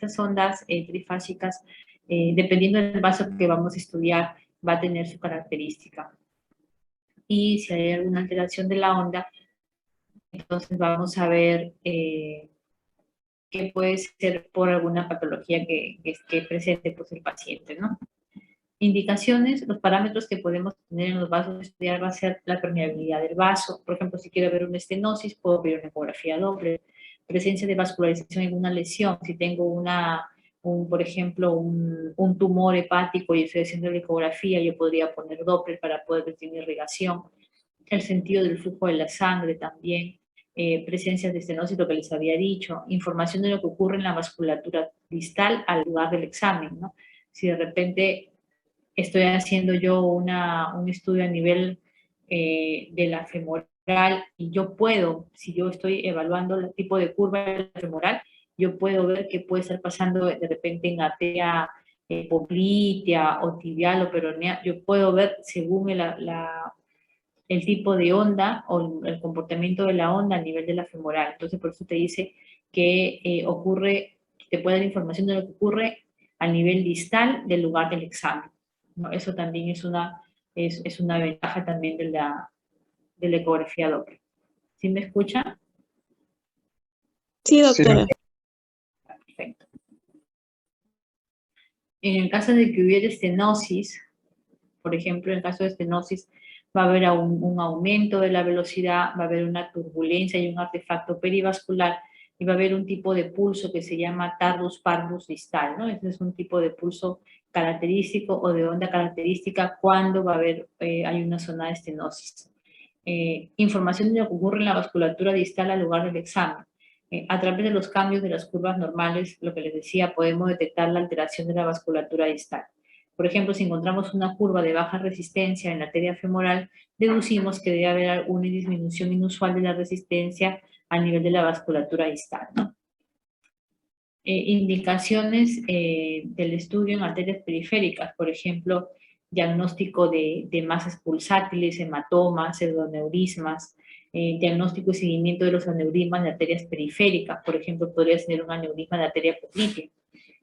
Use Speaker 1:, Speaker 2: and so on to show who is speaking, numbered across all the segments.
Speaker 1: Estas ondas trifásicas, dependiendo del vaso que vamos a estudiar, va a tener su característica. Y si hay alguna alteración de la onda, entonces vamos a ver que puede ser por alguna patología que presente pues, el paciente, ¿no? Indicaciones, los parámetros que podemos tener en los vasos de estudiar va a ser la permeabilidad del vaso. Por ejemplo, si quiero ver una estenosis, puedo ver una ecografía doble. Presencia de vascularización en una lesión. Si tengo por ejemplo, un tumor hepático y estoy haciendo la ecografía, yo podría poner Doppler para poder ver si tiene irrigación. El sentido del flujo de la sangre también. Presencia de estenosis, lo que les había dicho. Información de lo que ocurre en la vasculatura distal al lugar del examen, ¿no? Si de repente estoy haciendo yo un estudio a nivel de la femoral y yo puedo, si yo estoy evaluando el tipo de curva de la femoral, yo puedo ver qué puede estar pasando de repente en arteria poplitea o tibial o peronea. Yo puedo ver según el tipo de onda o el comportamiento de la onda a nivel de la femoral. Entonces, por eso te dice que te puede dar información de lo que ocurre a nivel distal del lugar del examen, ¿no? Eso también es una ventaja también de la ecografía Doppler. ¿Sí me escucha?
Speaker 2: Sí, doctora.
Speaker 1: Perfecto. En el caso de que hubiera estenosis, por ejemplo, en el caso de estenosis, va a haber un aumento de la velocidad, va a haber una turbulencia y un artefacto perivascular, y va a haber un tipo de pulso que se llama tardus parvus distal, ¿no? Ese es un tipo de pulso característico o de onda característica cuando hay una zona de estenosis. Información de lo que ocurre en la vasculatura distal al lugar del examen. A través de los cambios de las curvas normales, lo que les decía, podemos detectar la alteración de la vasculatura distal. Por ejemplo, si encontramos una curva de baja resistencia en la arteria femoral, deducimos que debe haber una disminución inusual de la resistencia a nivel de la vasculatura distal, ¿no? Indicaciones del estudio en arterias periféricas, por ejemplo, diagnóstico de masas pulsátiles, hematomas, pseudoneurismas, diagnóstico y seguimiento de los aneurismas de arterias periféricas, por ejemplo, podría ser un aneurisma de arteria poplitea,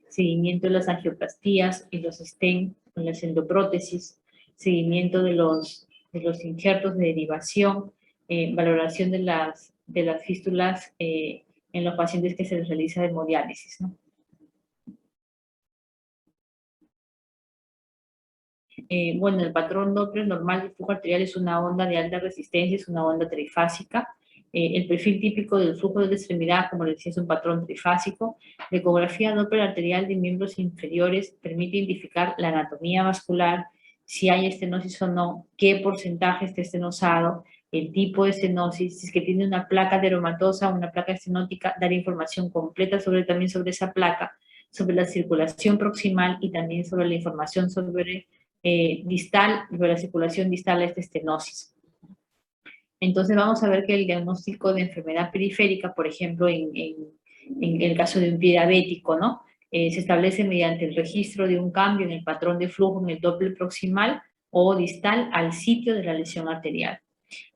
Speaker 1: seguimiento de las angioplastías y los stent con las endoprótesis, seguimiento de los injertos de derivación, valoración de las fístulas en los pacientes que se les realiza hemodiálisis, ¿no? Bueno, el patrón Doppler normal del flujo arterial es una onda de alta resistencia, es una onda trifásica. El perfil típico del flujo de la extremidad, como les decía, es un patrón trifásico. La ecografía Doppler arterial de miembros inferiores permite identificar la anatomía vascular, si hay estenosis o no, qué porcentaje está estenosado, el tipo de estenosis, si es que tiene una placa deromatosa o una placa estenótica, dar información completa también sobre esa placa, sobre la circulación proximal y también sobre la información sobre distal, sobre la circulación distal a esta estenosis. Entonces vamos a ver que el diagnóstico de enfermedad periférica, por ejemplo, en el caso de un pie diabético, ¿no? Se establece mediante el registro de un cambio en el patrón de flujo en el Doppler proximal o distal al sitio de la lesión arterial.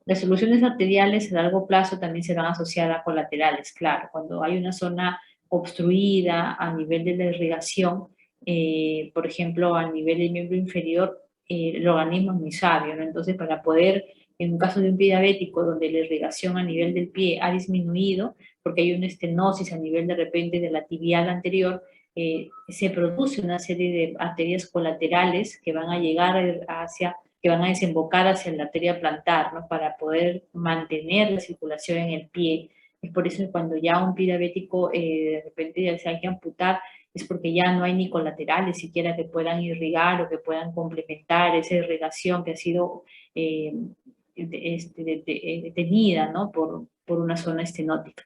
Speaker 1: Las soluciones arteriales a largo plazo también se van asociadas a colaterales, claro, cuando hay una zona obstruida a nivel de la irrigación, por ejemplo, a nivel del miembro inferior, el organismo es muy sabio, ¿no? Entonces, para poder, en un caso de un pie diabético, donde la irrigación a nivel del pie ha disminuido, porque hay una estenosis a nivel de repente de la tibial anterior, se produce una serie de arterias colaterales que van a llegar que van a desembocar hacia la arteria plantar, ¿no? Para poder mantener la circulación en el pie. Es por eso que cuando ya un pie diabético de repente ya se hay que amputar, es porque ya no hay ni colaterales siquiera que puedan irrigar o que puedan complementar esa irrigación que ha sido detenida, ¿no? por una zona estenótica.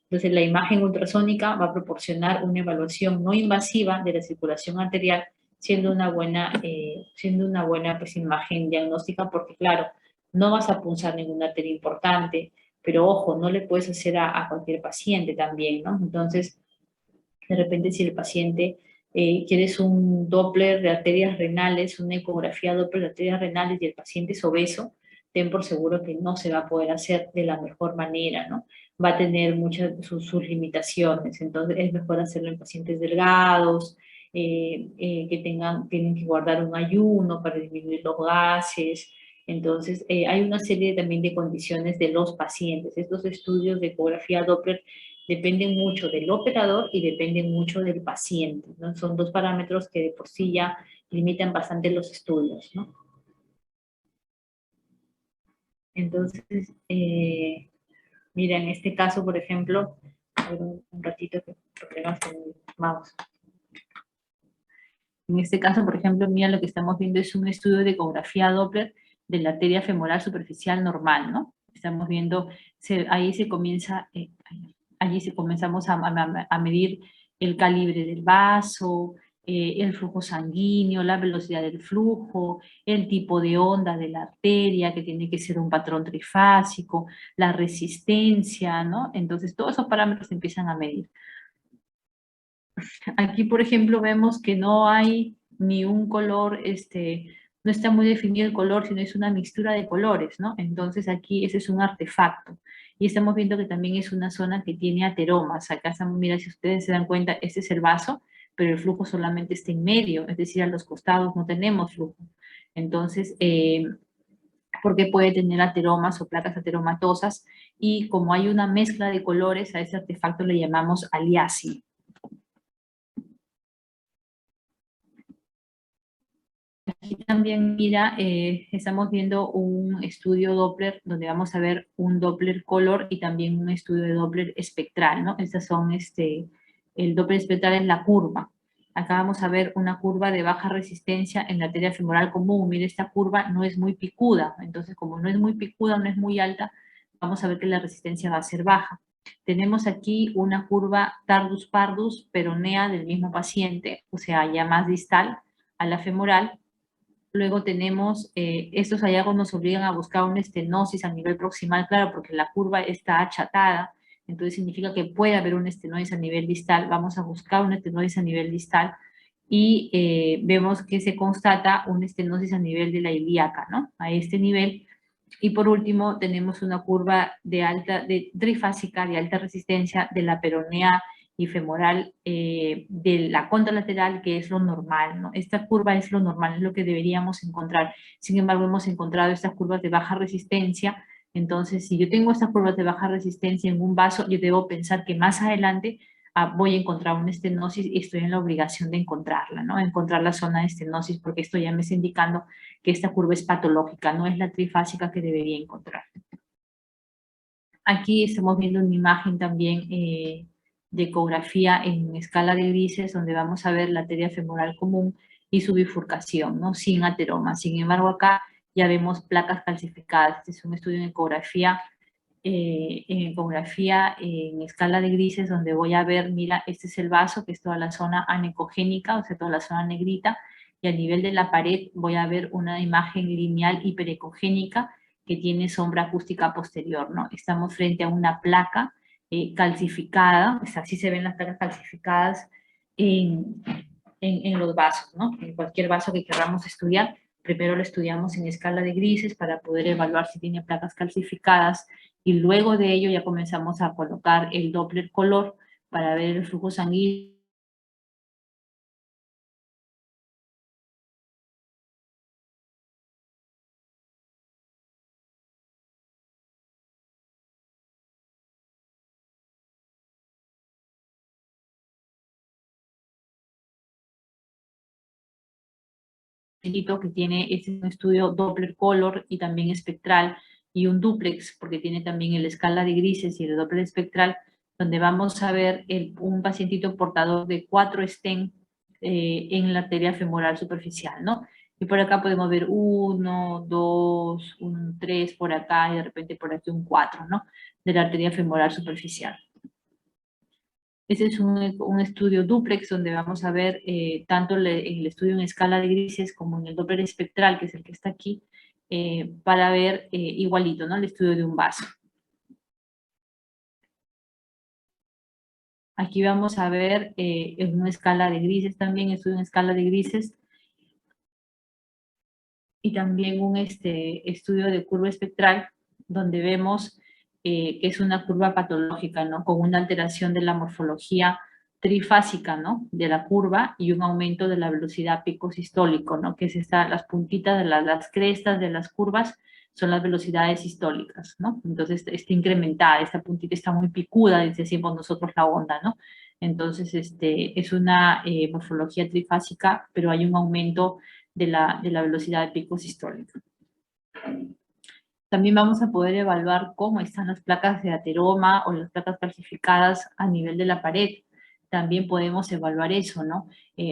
Speaker 1: Entonces, la imagen ultrasónica va a proporcionar una evaluación no invasiva de la circulación arterial, siendo una buena pues, imagen diagnóstica, porque claro, no vas a punzar ninguna arteria importante, pero ojo, no le puedes hacer a cualquier paciente también, ¿no? Entonces, de repente si el paciente quieres un Doppler de arterias renales, una ecografía Doppler de arterias renales y el paciente es obeso, ten por seguro que no se va a poder hacer de la mejor manera, ¿no? Va a tener muchas sus limitaciones, entonces es mejor hacerlo en pacientes delgados, que tienen que guardar un ayuno para disminuir los gases. Entonces, hay una serie también de condiciones de los pacientes. Estos estudios de ecografía Doppler dependen mucho del operador y dependen mucho del paciente, ¿no? Son dos parámetros que de por sí ya limitan bastante los estudios, ¿no? Entonces, mira, en este caso, por ejemplo, a ver, un ratito que problemas con el mouse. En este caso, por ejemplo, mira, lo que estamos viendo es un estudio de ecografía Doppler de la arteria femoral superficial normal, ¿no? Estamos viendo, ahí se comienza, allí comenzamos a medir el calibre del vaso, el flujo sanguíneo, la velocidad del flujo, el tipo de onda de la arteria, que tiene que ser un patrón trifásico, la resistencia, ¿no? Entonces, todos esos parámetros se empiezan a medir. Aquí, por ejemplo, vemos que no hay ni un color, no está muy definido el color, sino es una mixtura de colores, ¿no? Entonces aquí ese es un artefacto. Y estamos viendo que también es una zona que tiene ateromas. Acá estamos, mira, si ustedes se dan cuenta, este es el vaso, pero el flujo solamente está en medio, es decir, a los costados no tenemos flujo. Entonces, porque puede tener ateromas o placas ateromatosas, y como hay una mezcla de colores, a ese artefacto le llamamos aliasio. Aquí también, mira, estamos viendo un estudio Doppler donde vamos a ver un Doppler color y también un estudio de Doppler espectral, ¿no? Estas son, el Doppler espectral es la curva. Acá vamos a ver una curva de baja resistencia en la arteria femoral común. Mira, esta curva no es muy picuda, entonces como no es muy picuda, no es muy alta, vamos a ver que la resistencia va a ser baja. Tenemos aquí una curva tardus pardus peronea del mismo paciente, o sea, ya más distal a la femoral. Luego tenemos, estos hallazgos nos obligan a buscar una estenosis a nivel proximal, claro, porque la curva está achatada, entonces significa que puede haber una estenosis a nivel distal. Vamos a buscar una estenosis a nivel distal y vemos que se constata una estenosis a nivel de la ilíaca, ¿no? A este nivel. Y por último, tenemos una curva trifásica de alta resistencia de la peronea y femoral, de la contralateral, que es lo normal, ¿no? Esta curva es lo normal, es lo que deberíamos encontrar. Sin embargo, hemos encontrado estas curvas de baja resistencia. Entonces, si yo tengo estas curvas de baja resistencia en un vaso, yo debo pensar que más adelante voy a encontrar una estenosis y estoy en la obligación de encontrarla, ¿no? Encontrar la zona de estenosis, porque esto ya me está indicando que esta curva es patológica, no es la trifásica que debería encontrar. Aquí estamos viendo una imagen también, de ecografía en escala de grises, donde vamos a ver la arteria femoral común y su bifurcación, ¿no? Sin ateroma. Sin embargo, acá ya vemos placas calcificadas. Este es un estudio en escala de grises, donde voy a ver, mira, este es el vaso, que es toda la zona anecogénica, o sea, toda la zona negrita, y a nivel de la pared voy a ver una imagen lineal hiperecogénica que tiene sombra acústica posterior, ¿no? Estamos frente a una placa calcificada, o sea, así se ven las placas calcificadas en, en los vasos, ¿no? En cualquier vaso que queramos estudiar, primero lo estudiamos en escala de grises para poder evaluar si tiene placas calcificadas, y luego de ello ya comenzamos a colocar el Doppler color para ver el flujo sanguíneo. Que tiene este estudio Doppler color y también espectral, y un duplex porque tiene también el escala de grises y el Doppler espectral, donde vamos a ver un pacientito portador de 4 stent en la arteria femoral superficial, ¿no? Y por acá podemos ver 1, 2, 3 por acá, y de repente por aquí un 4, ¿no? De la arteria femoral superficial. Ese es un estudio dúplex donde vamos a ver tanto el estudio en escala de grises como en el Doppler espectral, que es el que está aquí, para ver igualito, ¿no? El estudio de un vaso. Aquí vamos a ver en una escala de grises también, estudio en escala de grises, y también un estudio de curva espectral, donde vemos que es una curva patológica, ¿no? Con una alteración de la morfología trifásica, ¿no? De la curva y un aumento de la velocidad pico sistólico, ¿no? Que es las puntitas de las crestas de las curvas son las velocidades sistólicas, ¿no? Entonces está incrementada, esta puntita está muy picuda, decimos nosotros la onda, ¿no? Entonces es una morfología trifásica, pero hay un aumento de la velocidad de pico sistólica. También vamos a poder evaluar cómo están las placas de ateroma o las placas calcificadas a nivel de la pared. También podemos evaluar eso, ¿no?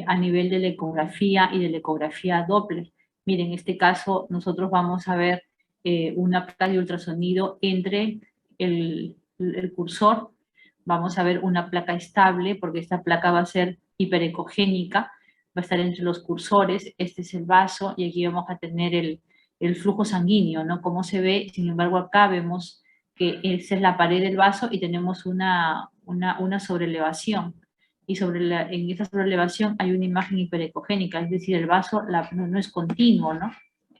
Speaker 1: A nivel de la ecografía y de la ecografía Doppler. Miren, en este caso nosotros vamos a ver una placa de ultrasonido entre el cursor. Vamos a ver una placa estable porque esta placa va a ser hiperecogénica, va a estar entre los cursores. Este es el vaso y aquí vamos a tener el flujo sanguíneo, ¿no? Como se ve, sin embargo, acá vemos que esa es la pared del vaso y tenemos una sobrelevación. Y en esa sobrelevación hay una imagen hiperecogénica, es decir, el vaso no es continuo, ¿no?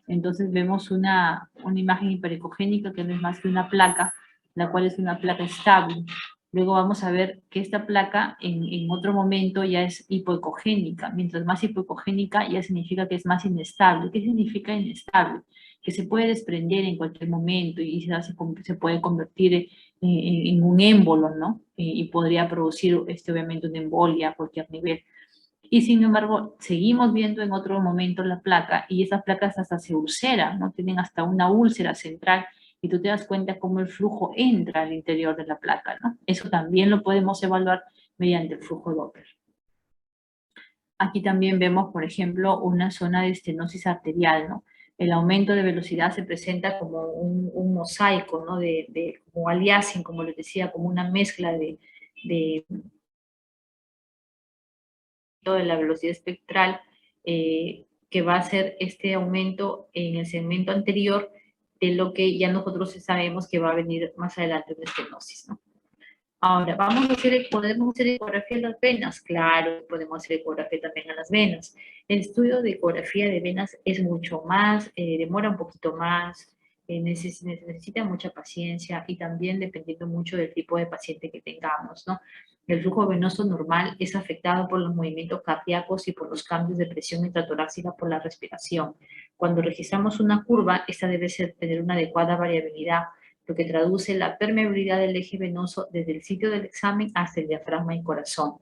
Speaker 1: Entonces vemos una imagen hiperecogénica que no es más que una placa, la cual es una placa estable. Luego vamos a ver que esta placa en otro momento ya es hipoecogénica. Mientras más hipoecogénica ya significa que es más inestable. ¿Qué significa inestable? Que se puede desprender en cualquier momento y se puede convertir en un émbolo, ¿no? Y podría producir obviamente una embolia a cualquier nivel. Y sin embargo, seguimos viendo en otro momento la placa y esas placas hasta se ulceran, ¿no? Tienen hasta una úlcera central y tú te das cuenta cómo el flujo entra al interior de la placa, ¿no? Eso también lo podemos evaluar mediante el flujo Doppler. Aquí también vemos, por ejemplo, una zona de estenosis arterial, ¿no? El aumento de velocidad se presenta como un mosaico, ¿no? Como aliasing, como les decía, como una mezcla de la velocidad espectral que va a ser este aumento en el segmento anterior de lo que ya nosotros sabemos que va a venir más adelante una estenosis, ¿no? Ahora, ¿podemos hacer ecografía de las venas? Claro, podemos hacer ecografía también a las venas. El estudio de ecografía de venas es mucho más, demora un poquito más, necesita mucha paciencia y también dependiendo mucho del tipo de paciente que tengamos, ¿no? El flujo venoso normal es afectado por los movimientos cardíacos y por los cambios de presión intratorácica por la respiración. Cuando registramos una curva, esta debe tener una adecuada variabilidad, lo que traduce la permeabilidad del eje venoso desde el sitio del examen hasta el diafragma y corazón.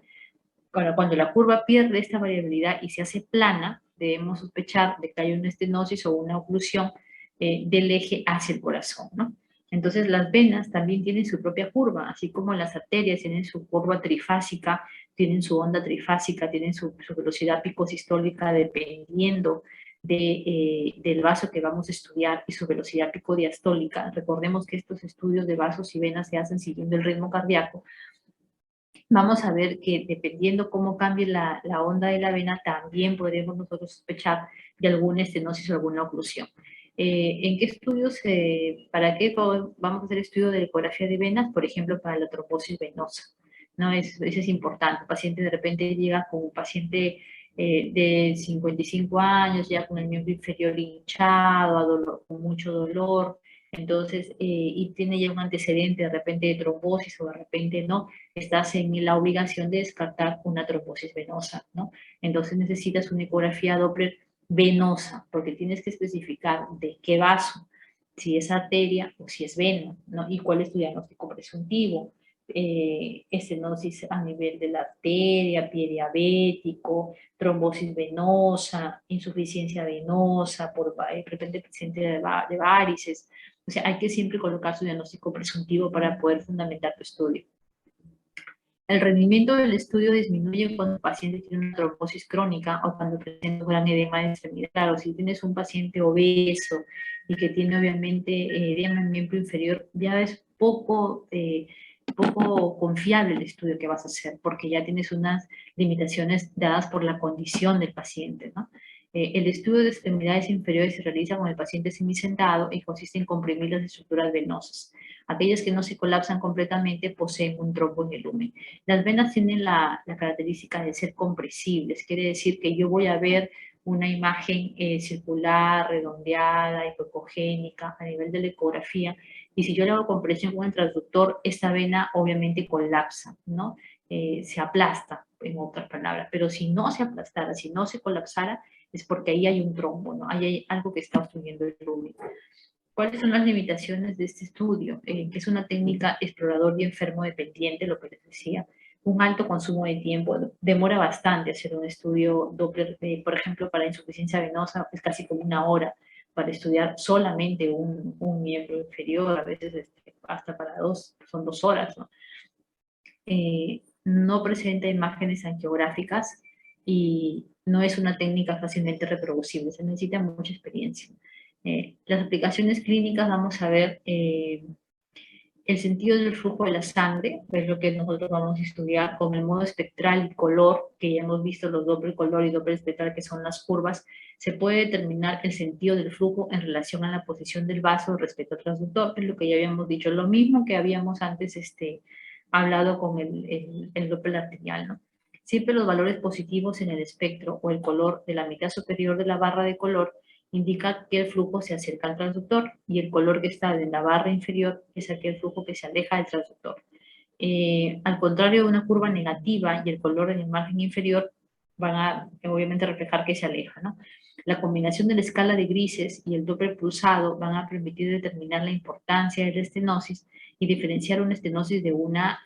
Speaker 1: Ahora, cuando la curva pierde esta variabilidad y se hace plana, debemos sospechar de que hay una estenosis o una oclusión del eje hacia el corazón, ¿no? Entonces, las venas también tienen su propia curva, así como las arterias tienen su curva trifásica, tienen su onda trifásica, tienen su velocidad picosistólica dependiendo del vaso que vamos a estudiar y su velocidad picodiastólica. Recordemos que estos estudios de vasos y venas se hacen siguiendo el ritmo cardíaco. Vamos a ver que dependiendo cómo cambie la onda de la vena, también podremos nosotros sospechar de alguna estenosis o alguna oclusión. ¿En qué estudios, para qué vamos a hacer estudio de ecografía de venas? Por ejemplo, para la trombosis venosa, ¿no? Eso es importante. El paciente de repente llega con un paciente de 55 años, ya con el miembro inferior hinchado, con mucho dolor, entonces, y tiene ya un antecedente de repente de trombosis o de repente no, estás en la obligación de descartar una trombosis venosa, ¿no? Entonces necesitas una ecografía Doppler venosa, porque tienes que especificar de qué vaso, si es arteria o si es vena, ¿no? Y cuál es tu diagnóstico presuntivo. Estenosis a nivel de la arteria, pie diabético, trombosis venosa, insuficiencia venosa, de repente paciente de varices. O sea, hay que siempre colocar su diagnóstico presuntivo para poder fundamentar tu estudio. El rendimiento del estudio disminuye cuando el paciente tiene una trombosis crónica o cuando presenta un gran edema de extremidad. Claro, si tienes un paciente obeso y que tiene obviamente edema en miembro inferior, ya es poco confiable el estudio que vas a hacer porque ya tienes unas limitaciones dadas por la condición del paciente, ¿no? El estudio de extremidades inferiores se realiza con el paciente semisentado y consiste en comprimir las estructuras venosas. Aquellas que no se colapsan completamente poseen un trombo en el lumen. Las venas tienen la característica de ser compresibles, quiere decir que yo voy a ver una imagen circular, redondeada, hipocogénica a nivel de la ecografía, y si yo le hago compresión con el transductor, esta vena obviamente colapsa, ¿no? Se aplasta, en otras palabras, pero si no se aplastara, si no se colapsara, es porque ahí hay un trombo, ¿no? Ahí hay algo que está obstruyendo el lúmen. ¿Cuáles son las limitaciones de este estudio? Que es una técnica explorador y enfermo dependiente, lo que les decía. Un alto consumo de tiempo, demora bastante hacer un estudio Doppler, por ejemplo, para insuficiencia venosa, es casi como una hora para estudiar solamente un miembro inferior, a veces hasta para son 2 horas, ¿no? No presenta imágenes angiográficas y no es una técnica fácilmente reproducible, se necesita mucha experiencia. Las aplicaciones clínicas, vamos a ver el sentido del flujo de la sangre, que es lo que nosotros vamos a estudiar con el modo espectral y color, que ya hemos visto los Doppler color y Doppler espectral, que son las curvas. Se puede determinar el sentido del flujo en relación a la posición del vaso respecto al transductor, es lo que ya habíamos dicho, lo mismo que habíamos antes hablado con el Doppler arterial, ¿no? Siempre los valores positivos en el espectro o el color de la mitad superior de la barra de color indica que el flujo se acerca al transductor y el color que está en la barra inferior es aquel flujo que se aleja del transductor. Al contrario de una curva negativa y el color en el margen inferior van a obviamente reflejar que se aleja, ¿no? La combinación de la escala de grises y el Doppler pulsado van a permitir determinar la importancia de la estenosis y diferenciar una estenosis de una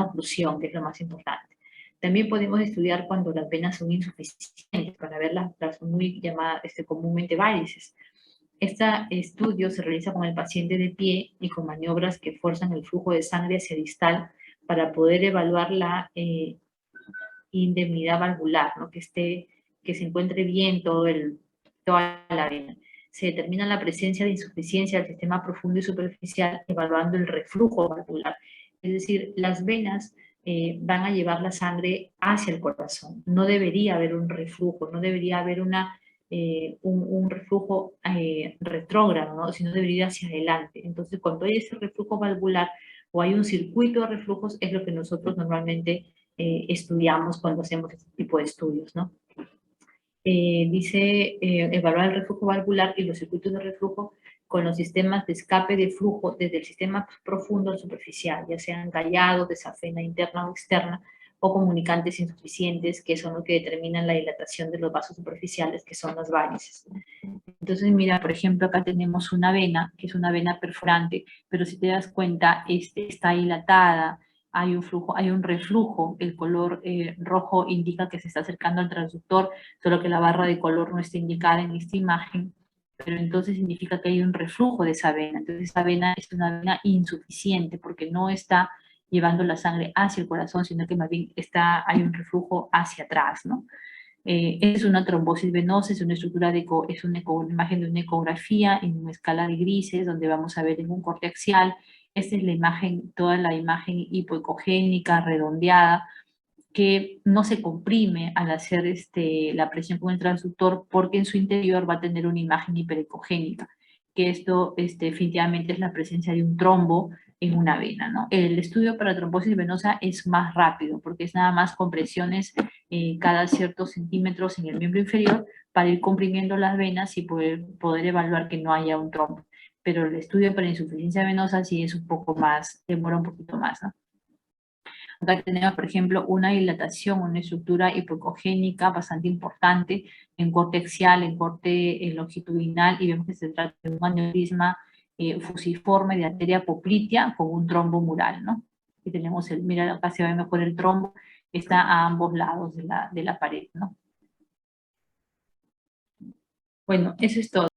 Speaker 1: oclusión, que es lo más importante. También podemos estudiar cuando las venas son insuficientes para ver las muy llamadas comúnmente varices. Este estudio se realiza con el paciente de pie y con maniobras que fuerzan el flujo de sangre hacia distal para poder evaluar la indemnidad valvular, ¿no? Que se encuentre bien toda la vena. Se determina la presencia de insuficiencia del sistema profundo y superficial evaluando el reflujo valvular. Es decir, las venas van a llevar la sangre hacia el corazón. No debería haber un reflujo, no debería haber un reflujo retrógrado, ¿no? Sino debería ir hacia adelante. Entonces, cuando hay ese reflujo valvular o hay un circuito de reflujos, es lo que nosotros normalmente estudiamos cuando hacemos este tipo de estudios, ¿no? Dice evaluar el reflujo valvular y los circuitos de reflujo con los sistemas de escape de flujo desde el sistema profundo al superficial, ya sean callados, de safena interna o externa, o comunicantes insuficientes, que son los que determinan la dilatación de los vasos superficiales, que son las varices. Entonces, mira, por ejemplo, acá tenemos una vena, que es una vena perforante, pero si te das cuenta, está dilatada, hay un flujo, hay un reflujo, el color rojo indica que se está acercando al transductor, solo que la barra de color no está indicada en esta imagen, pero entonces significa que hay un reflujo de esa vena. Entonces, esa vena es una vena insuficiente porque no está llevando la sangre hacia el corazón, sino que más bien hay un reflujo hacia atrás, ¿no? Es una trombosis venosa, es una estructura es una imagen de una ecografía en una escala de grises, donde vamos a ver en un corte axial. Esta es la imagen, toda la imagen hipoecogénica, redondeada, que no se comprime al hacer la presión con el transductor, porque en su interior va a tener una imagen hiperecogénica, que esto definitivamente es la presencia de un trombo en una vena, ¿no? El estudio para trombosis venosa es más rápido, porque es nada más compresiones cada ciertos centímetros en el miembro inferior para ir comprimiendo las venas y poder evaluar que no haya un trombo. Pero el estudio para insuficiencia venosa sí es un poco más, demora un poquito más, ¿no? Acá tenemos, por ejemplo, una dilatación, una estructura hipocogénica bastante importante en corte axial, en corte longitudinal, y vemos que se trata de un aneurisma fusiforme de arteria poplitea con un trombo mural, ¿no? Y tenemos mira, acá se ve mejor el trombo, está a ambos lados de la pared, ¿no? Bueno, eso es todo.